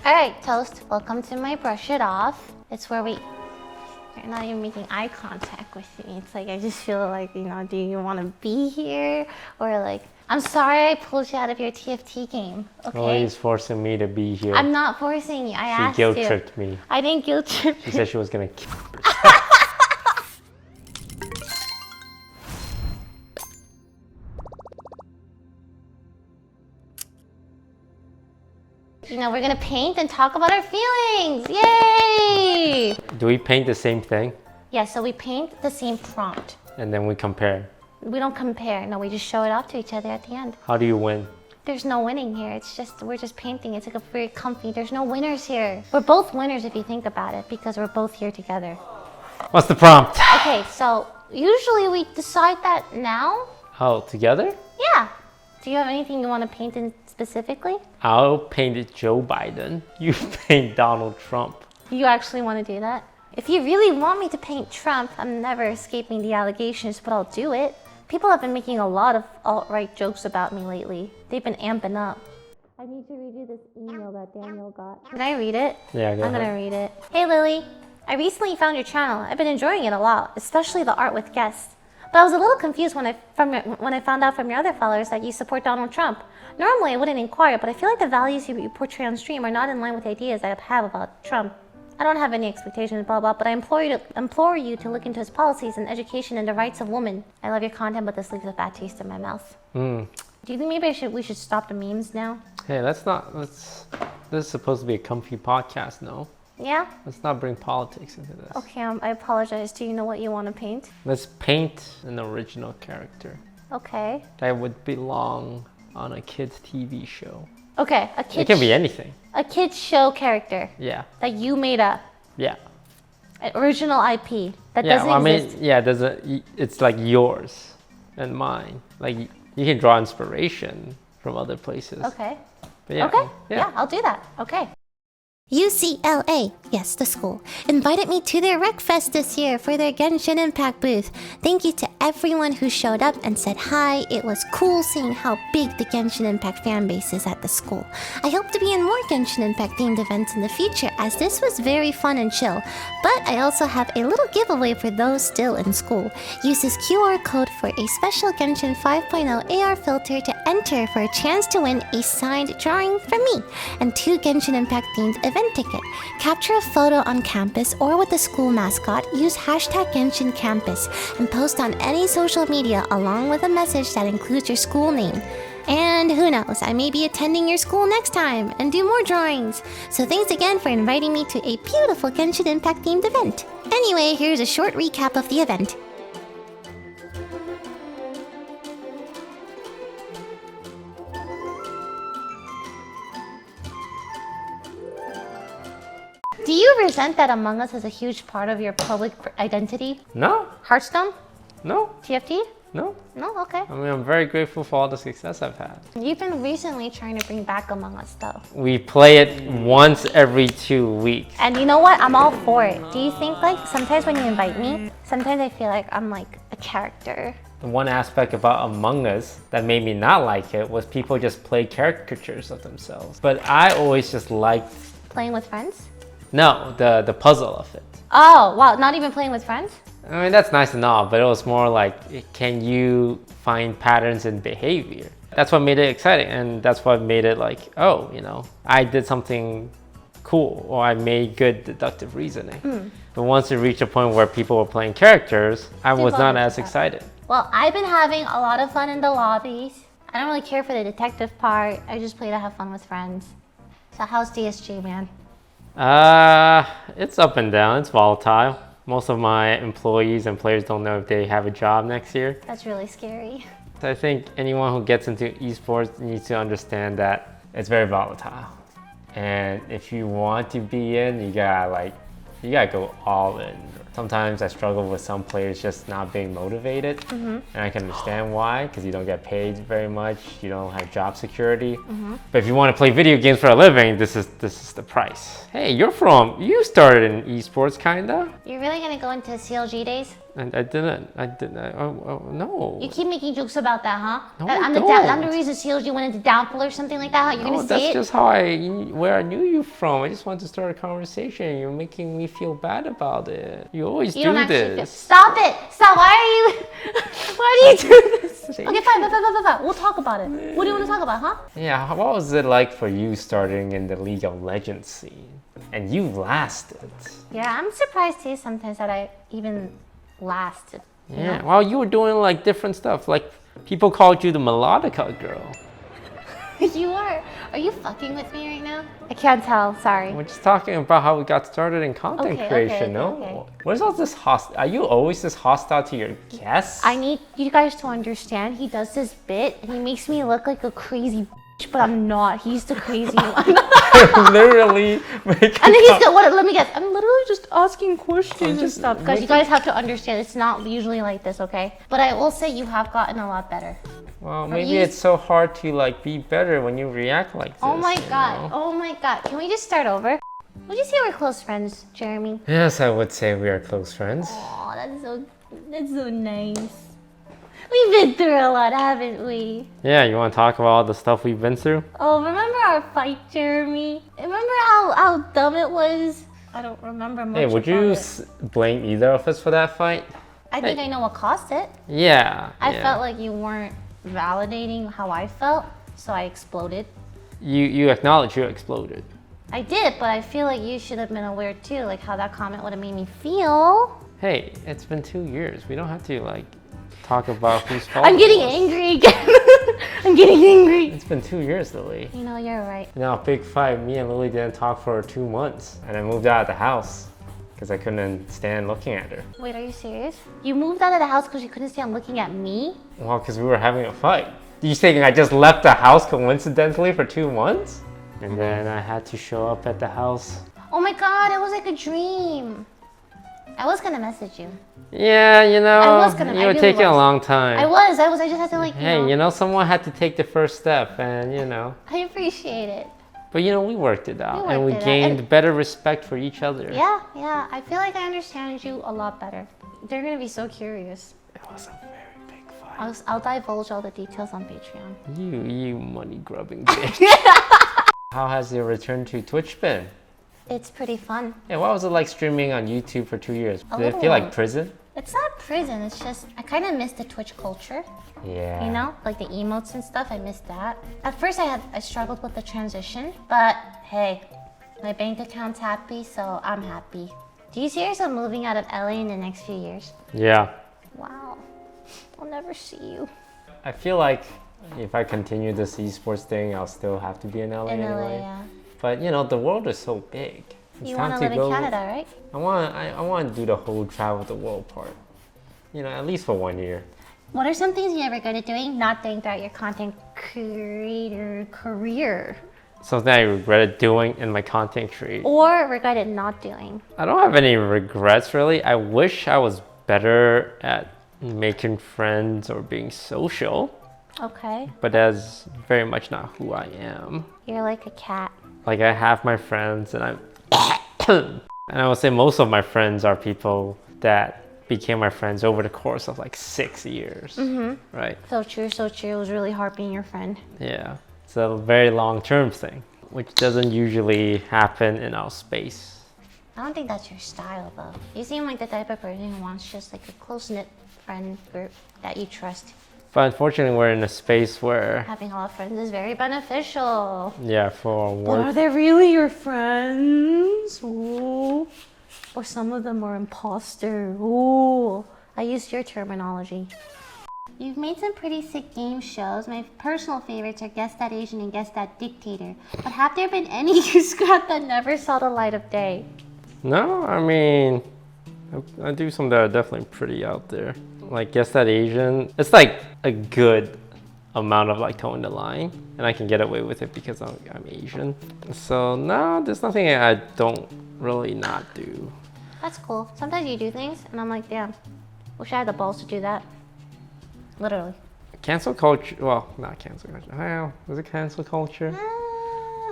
All right, Toast, welcome to my Brush It Off. It's where you're not even making eye contact with me. It's like, I just feel like, do you want to be here? Or like, I'm sorry I pulled you out of your TFT game, okay? Oh, he's forcing me to be here. I'm not forcing you, I asked you. She guilt-tripped me. I didn't guilt-trip you. She said she was gonna kill herself. We're gonna paint and talk about our feelings. Yay! Do we paint the same thing? Yeah, so we paint the same prompt. And then we compare. We don't compare. No, we just show it off to each other at the end. How do you win? There's no winning here. We're just painting. It's like a very comfy. There's no winners here. We're both winners if you think about it, because we're both here together. What's the prompt? Okay, so usually we decide that now. Oh, together? Yeah. Do you have anything you want to paint in specifically? I'll paint Joe Biden. You paint Donald Trump. You actually want to do that? If you really want me to paint Trump, I'm never escaping the allegations, but I'll do it. People have been making a lot of alt-right jokes about me lately. They've been amping up. I need to read you this email that Daniel got. Can I read it? Yeah, go ahead. I'm gonna read it. Hey Lily, I recently found your channel. I've been enjoying it a lot, especially the art with guests. But I was a little confused when I found out from your other followers that you support Donald Trump. Normally I wouldn't inquire, but I feel like the values you portray on stream are not in line with the ideas I have about Trump. I don't have any expectations, blah, blah, but I implore you to look into his policies and education and the rights of women. I love your content, but this leaves a bad taste in my mouth. Do you think maybe we should stop the memes now? Hey, this is supposed to be a comfy podcast, no? Yeah? Let's not bring politics into this. Okay, I apologize. Do you know what you want to paint? Let's paint an original character. Okay. That would belong on a kid's TV show. Okay, It can be anything. A kid's show character. Yeah. That you made up. Yeah. An original IP that Yeah, doesn't well, exist. It's like yours and mine. Like you can draw inspiration from other places. Okay. But yeah, okay. Yeah, I'll do that. Okay. UCLA, yes, the school, invited me to their Recfest this year for their Genshin Impact booth. Thank you to everyone who showed up and said hi. It was cool seeing how big the Genshin Impact fan base is at the school. I hope to be in more Genshin Impact themed events in the future, as this was very fun and chill. But I also have a little giveaway for those still in school. Use this QR code for a special Genshin 5.0 AR filter to enter for a chance to win a signed drawing from me and 2 Genshin Impact themed event ticket. Capture a photo on campus or with the school mascot, use hashtag Genshin Campus, and post on any social media along with a message that includes your school name. And who knows, I may be attending your school next time and do more drawings. So thanks again for inviting me to a beautiful Genshin Impact themed event. Anyway, here's a short recap of the event. Do you resent that Among Us is a huge part of your public identity? No. Hearthstone? No. TFT? No. No? Okay. I mean, I'm very grateful for all the success I've had. You've been recently trying to bring back Among Us though. We play it once every 2 weeks. And you know what? I'm all for it. Do you think like sometimes when you invite me, sometimes I feel like I'm like a character. The one aspect about Among Us that made me not like it was people just play caricatures of themselves. But I always just liked... Playing with friends? No, the puzzle of it. Oh, wow. Not even playing with friends? I mean, that's nice and all, but it was more like, can you find patterns in behavior? That's what made it exciting, and that's what made it like, oh, I did something cool, or I made good deductive reasoning. But once it reached a point where people were playing characters, I was not as excited. Well, I've been having a lot of fun in the lobbies. I don't really care for the detective part. I just play to have fun with friends. So how's DSG, man? It's up and down. It's volatile. Most of my employees and players don't know if they have a job next year. That's really scary. I think anyone who gets into esports needs to understand that it's very volatile. And if you want to be in, you gotta go all in. Sometimes I struggle with some players just not being motivated, and I can understand why, because you don't get paid very much, you don't have job security. But if you want to play video games for a living, this is the price. Hey, you started in esports, kinda? You're really gonna go into CLG days? I didn't. No. You keep making jokes about that, huh? No, That I I'm the don't. reason CLG went into downfall or something like that. You're No, gonna say that's it? just where I knew you from. I just wanted to start a conversation. You're making me feel bad about it. You always You do don't actually feel. this. Stop it! Stop! Why are you? Why do you do this? Okay, fine. We'll talk about it. What do you want to talk about, huh? Yeah, what was it like for you starting in the League of Legends scene? And you lasted. Yeah, I'm surprised too sometimes that I even lasted. Yeah, well, you were doing like different stuff. Like people called you the melodica girl. You are. Are you fucking with me right now? I can't tell. Sorry. We're just talking about how we got started in content creation, no? Okay. Where's all this hostile? Are you always this hostile to your guests? I need you guys to understand. He does this bit and he makes me look like a crazy bitch, but I'm not. He's the crazy one. Literally making. And then he's good. What? Let me guess. I'm literally just asking questions and stuff. Guys, you making- guys have to understand. It's not usually like this, okay? But I will say you have gotten a lot better. Well, maybe it's so hard to like be better when you react like this. Oh my you god. know? Oh my god. Can we just start over? Would you say we're close friends, Jeremy? Yes, I would say we are close friends. Oh, that's so nice. We've been through a lot, haven't we? Yeah, you want to talk about all the stuff we've been through? Oh, remember our fight, Jeremy? Remember how dumb it was? I don't remember much. Hey, would you blame either of us for that fight? I think I know what caused it. Yeah. I felt like you weren't validating how I felt, so I exploded. You acknowledge you exploded. I did, but I feel like you should have been aware too, like how that comment would have made me feel. Hey, it's been 2 years. We don't have to like talk about whose fault. I'm getting it was. angry again. I'm getting angry. It's been 2 years, Lily. You know, you're right. Now, big fight. Me and Lily didn't talk for 2 months, and I moved out of the house because I couldn't stand looking at her. Wait, are you serious? You moved out of the house because you couldn't stand looking at me? Well, because we were having a fight. You saying I just left the house coincidentally for 2 months? And then I had to show up at the house. Oh my god, it was like a dream. I was gonna message you. Yeah, you know, I was gonna- you I were really taking a was. long time. I just had to like, Hey, you know, someone had to take the first step, and you know. I appreciate it. But you know, we worked it out, and we worked it out. gained better respect for each other. Yeah, I feel like I understand you a lot better. They're gonna be so curious. It was a very big fight. I'll divulge all the details on Patreon. You money grubbing bitch. How has your return to Twitch been? It's pretty fun. Yeah, what was it like streaming on YouTube for 2 years? A Did it little feel like one. prison? It's not prison, it's just, I kind of miss the Twitch culture. Yeah. You know, like the emotes and stuff, I missed that. At first I struggled with the transition, but hey, my bank account's happy, so I'm happy. Do you see yourself moving out of LA in the next few years? Yeah. Wow, I'll never see you. I feel like if I continue this esports thing, I'll still have to be in LA In LA, anyway. yeah. But you know, the world is so big. It's You time want to live go. in Canada, right? I want to do the whole travel the world part. You know, at least for 1 year. What are some things you ever good at doing, not doing throughout your content creator career? Something I regretted doing in my content creation. Or regretted not doing? I don't have any regrets really. I wish I was better at making friends or being social, Okay. but that's very much not who I am. You're like a cat. Like I have my friends and and I would say most of my friends are people that became my friends over the course of like 6 years, right? So true, so true. It was really hard being your friend. Yeah, it's a very long-term thing, which doesn't usually happen in our space. I don't think that's your style though. You seem like the type of person who wants just like a close-knit friend group that you trust. But unfortunately, we're in a space where, Having a lot of friends is very beneficial. yeah, for But are work, they really your friends? Ooh. Or some of them are imposter. Ooh. I used your terminology. You've made some pretty sick game shows. My personal favorites are Guess That Asian and Guess That Dictator. But have there been any you scrapped that never saw the light of day? no, I mean, I do some that are definitely pretty out there. Like Guess That Asian, it's like a good amount of like towing the line, and I can get away with it because I'm Asian. So no, there's nothing I don't really not do. That's cool. Sometimes you do things and I'm like, damn, wish I had the balls to do that. Literally. Cancel culture, well, not cancel culture. Well, is it cancel culture?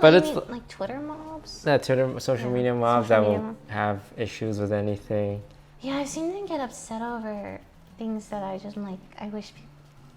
But But it's like Twitter mobs. that Twitter, social media mobs social that will media. have issues with anything. Yeah, I've seen them get upset over things that I just like, I wish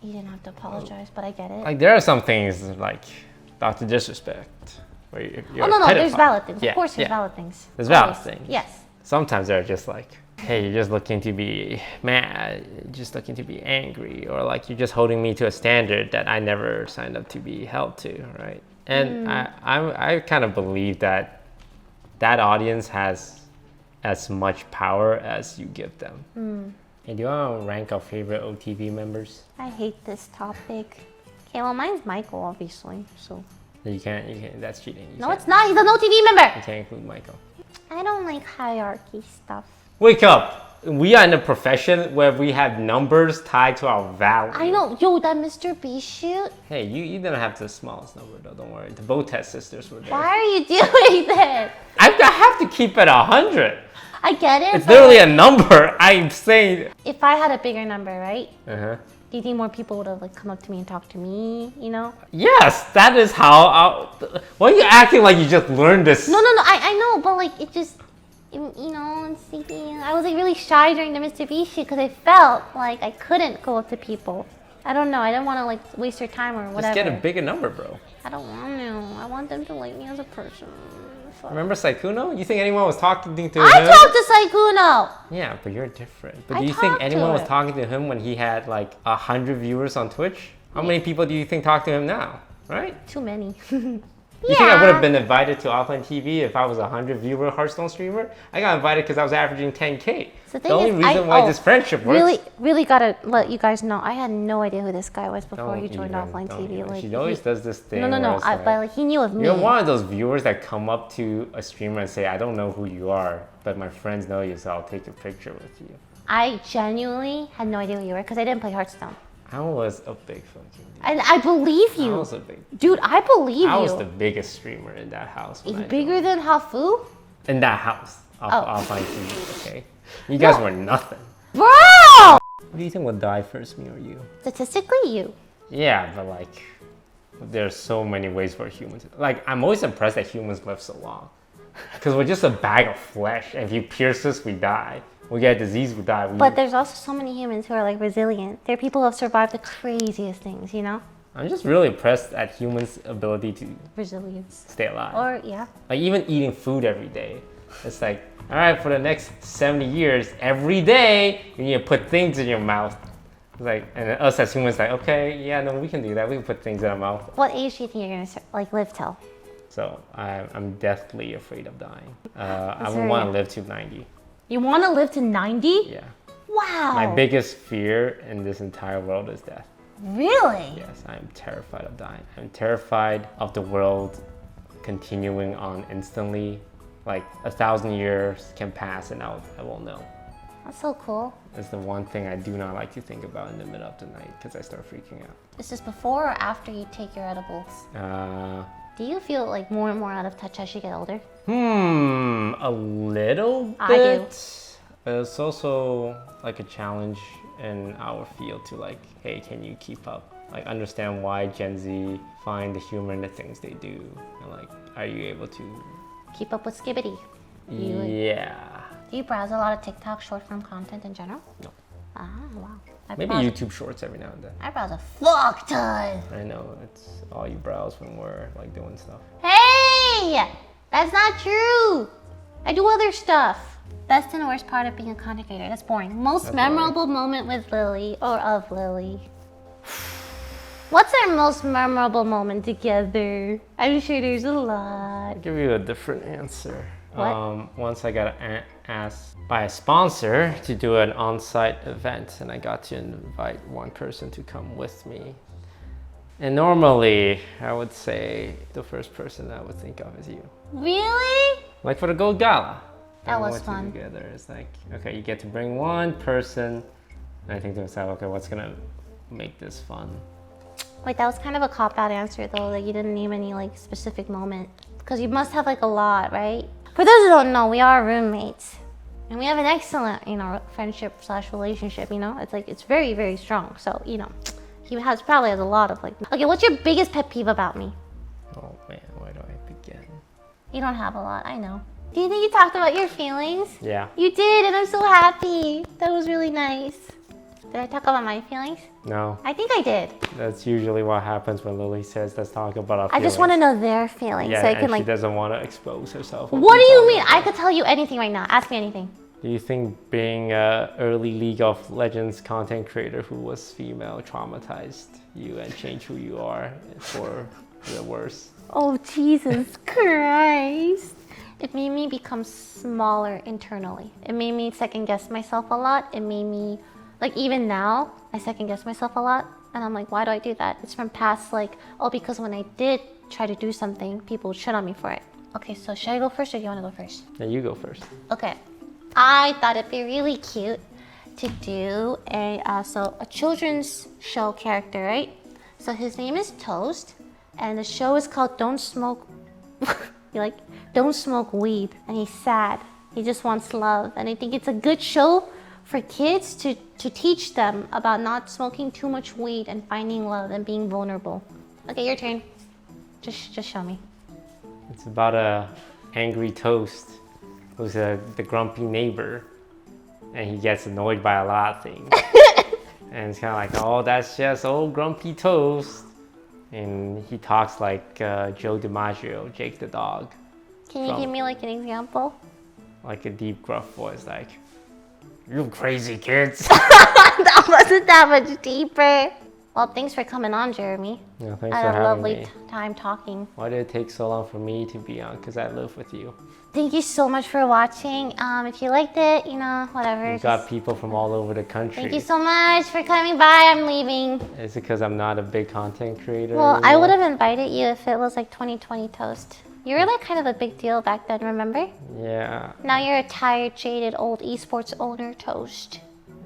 you didn't have to apologize, but I get it. Like there are some things like Dr. Disrespect. Where you're no, a there's pedophile. valid things. Yeah, Of course there's yeah. valid things. There's valid Always. things. Yes. Sometimes they're just like, hey, you're just looking to be mad, you're just looking to be angry, or like you're just holding me to a standard that I never signed up to be held to, right? And I kind of believe that audience has as much power as you give them. Hey, do you want to rank our favorite OTV members? I hate this topic. Okay, well mine's Michael, obviously, so. You can't, that's cheating. No, it's not, he's an OTV member! You can't include Michael. I don't like hierarchy stuff. Wake up! We are in a profession where we have numbers tied to our value. I know, yo, that Mr. B shoot. Hey, you didn't have the smallest number though, don't worry. The Botes sisters were there. Why are you doing this? I have to keep it 100. I get it. It's literally a number. I'm saying. If I had a bigger number, right? Uh-huh. Do you think more people would have like come up to me and talked to me, you know? Yes, that is how. Why are you acting like you just learned this? No, I know, but like it just, you know, I was like really shy during the Mr. B shoot because I felt like I couldn't go up to people. I don't know, I didn't want to like waste their time or whatever. Just get a bigger number, bro. I don't want to. I want them to like me as a person. Fuck. Remember Saikuno? You think anyone was talking to him? I talked to Saikuno! Yeah, but you're different. But I do you think talked to anyone was him. talking to him when he had like 100 viewers on Twitch? How many people do you think talk to him now? Right? Too many. You think I would have been invited to offline TV if I was a 100 viewer Hearthstone streamer? I got invited because I was averaging 10K. So The only reason why this friendship works. Really gotta let you guys know. I had no idea who this guy was before he joined Don't offline TV. even. Like She always does this thing. No. where it's But like he knew of me. You're one of those viewers that come up to a streamer and say, I don't know who you are, but my friends know you, so I'll take a picture with you. I genuinely had no idea who you were because I didn't play Hearthstone. I was a big fucking dude. And I believe you. I was a big. Dude, I believe I you. was the biggest streamer in that house. It's bigger than Hafu? In that house. Offline TV, okay? You guys were nothing. Bro! What do you think would die first, me or you? Statistically, you. Yeah, but like, there's so many ways for humans. Like, I'm always impressed that humans live so long. Because we're just a bag of flesh, and if you pierce us, we die. We get a disease, we die. But there's also so many humans who are like resilient. There are people who have survived the craziest things, you know? I'm just really impressed at humans' ability to Resilience. stay alive. Or, yeah. Like, even eating food every day. It's like, all right, for the next 70 years, every day, you need to put things in your mouth. It's like, and then us as humans, like, okay, yeah, no, we can do that. We can put things in our mouth. What age do you think you're gonna like live till? So I'm deathly afraid of dying. I would want to live to 90. You want to live to 90? Yeah. Wow. My biggest fear in this entire world is death. Really? Yes, I'm terrified of dying. I'm terrified of the world continuing on instantly. Like 1,000 years can pass and I won't know. That's so cool. It's the one thing I do not like to think about in the middle of the night because I start freaking out. Is this before or after you take your edibles? Do you feel like more and more out of touch as you get older? A little bit. I do. But it's also like a challenge in our field to like, hey, can you keep up? Like understand why Gen Z find the humor in the things they do. And like, are you able to Keep up with Skibbity? Yeah. Do you browse a lot of TikTok short form content in general? No. Ah, wow. Maybe YouTube Shorts every now and then. I browse a fuck ton. I know, it's all you browse when we're like doing stuff. Hey! That's not true. I do other stuff. Best and worst part of being a content creator. That's boring. Most memorable moment with Lily or of Lily. What's our most memorable moment together? I'm sure there's a lot. I'll give you a different answer. What? Once I got asked by a sponsor to do an on-site event and I got to invite one person to come with me. And normally I would say the first person I would think of is you. Really? Like for the Gold Gala. That we was went fun. Together. It's like, okay, you get to bring one person. And I think to myself, okay, what's gonna make this fun? Wait, that was kind of a cop-out answer though. Like you didn't name any like specific moment. Because you must have like a lot, right? For those who don't know, we are roommates. And we have an excellent, friendship / relationship, It's like, it's very, very strong. So, he probably has a lot of like, okay, what's your biggest pet peeve about me? Oh man, where do I begin? You don't have a lot, I know. Do you think you talked about your feelings? Yeah. You did, and I'm so happy. That was really nice. Did I talk about my feelings? No. I think I did. That's usually what happens when Lily says, let's talk about our I feelings. just want to know their feelings. Yeah, so I and can she like. doesn't want to expose herself. What do you mean? I could tell you anything right now. Ask me anything. Do you think being a early League of Legends content creator who was female traumatized you and changed who you are for the worse? Oh, Jesus Christ. It made me become smaller internally. It made me second guess myself a lot. It made me, like even now, I second guess myself a lot. And I'm like, why do I do that? It's from past like, oh, because when I did try to do something, people would shit on me for it. Okay, so should I go first or do you want to go first? Yeah, you go first. Okay. I thought it'd be really cute to do a children's show character, right? So his name is Toast, and the show is called Don't Smoke. Don't smoke weed, and he's sad. He just wants love, and I think it's a good show for kids to teach them about not smoking too much weed and finding love and being vulnerable. Okay, your turn. Just show me. It's about a angry Toast who's the grumpy neighbor, and he gets annoyed by a lot of things. And it's kind of like, oh, that's just old grumpy Toast. And he talks like Joe DiMaggio, Jake the dog. Can you give me like an example? Like a deep, gruff voice, like, you crazy kids. That wasn't that much deeper. Well, thanks for coming on, Jeremy. Yeah, thanks I for had a having lovely me. time talking. Why did it take so long for me to be on? Because I live with you. Thank you so much for watching. If you liked it, whatever. You got people from all over the country. Thank you so much for coming by. I'm leaving. Is it because I'm not a big content creator Well, anymore? I would have invited you if it was like 2020 Toast. You were like kind of a big deal back then, remember? Yeah. Now you're a tired, jaded, old esports owner, Toast.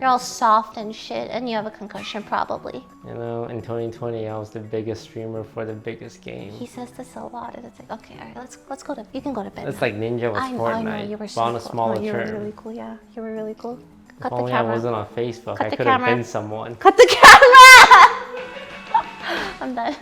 You're all soft and shit, and you have a concussion probably. You know, in 2020, I was the biggest streamer for the biggest game. He says this a lot, and it's like, okay, all right, let's go to. You can go to bed. It's like Ninja was Fortnite. I know you were so but on a cool. smaller No, you were term. really cool. Yeah, you were really cool. Cut If the only I camera. wasn't on Facebook, Cut I the could have camera. been someone. Cut the camera. I'm done.